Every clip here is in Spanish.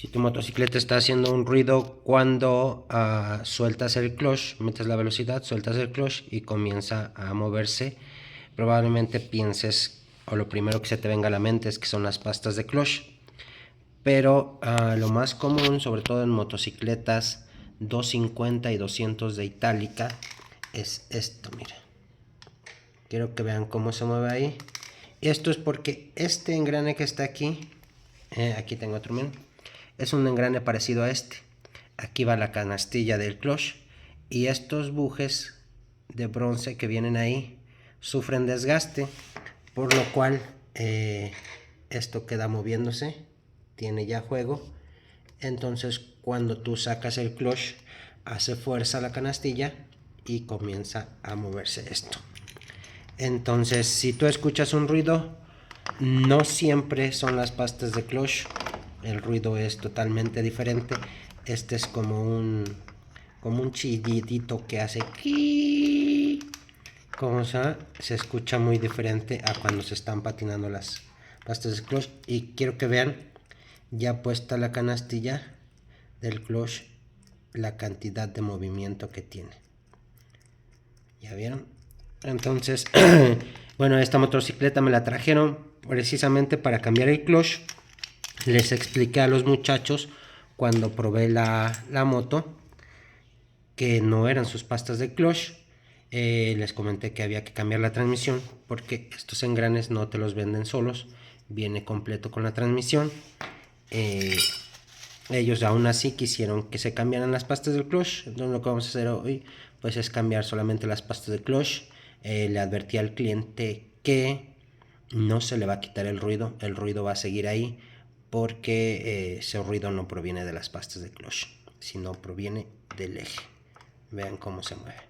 Si tu motocicleta está haciendo un ruido cuando sueltas el clutch, metes la velocidad, sueltas el clutch y comienza a moverse, probablemente pienses, o lo primero que se te venga a la mente es que son las pastas de clutch. Pero lo más común, sobre todo en motocicletas 250 y 200 de itálica, es esto, mira. Quiero que vean cómo se mueve ahí. Esto es porque este engrane que está aquí, aquí tengo otro, miren, es un engrane parecido a este. Aquí va la canastilla del clutch y estos bujes de bronce que vienen ahí sufren desgaste, por lo cual esto queda moviéndose, tiene ya juego. Entonces cuando tú sacas el clutch hace fuerza la canastilla y comienza a moverse esto. Entonces si tú escuchas un ruido, no siempre son las pastas de clutch, el ruido es totalmente diferente. Este es como un chillidito que hace ki, como se escucha muy diferente a cuando se están patinando las pastas de clutch. Y quiero que vean ya puesta la canastilla del clutch, la cantidad de movimiento que tiene. ¿Ya vieron? Entonces, bueno, esta motocicleta me la trajeron precisamente para cambiar el clutch. Les expliqué a los muchachos cuando probé la moto que no eran sus pastas de clutch. Les comenté que había que cambiar la transmisión porque estos engranes no te los venden solos, viene completo con la transmisión. Ellos aún así quisieron que se cambiaran las pastas del clutch. Entonces lo que vamos a hacer hoy pues es cambiar solamente las pastas de clutch. Le advertí al cliente que no se le va a quitar el ruido va a seguir ahí porque ese ruido no proviene de las pastas de clutch, sino proviene del eje. Vean cómo se mueve.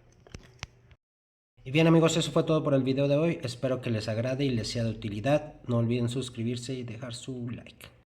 Y bien amigos, eso fue todo por el video de hoy. Espero que les agrade y les sea de utilidad. No olviden suscribirse y dejar su like.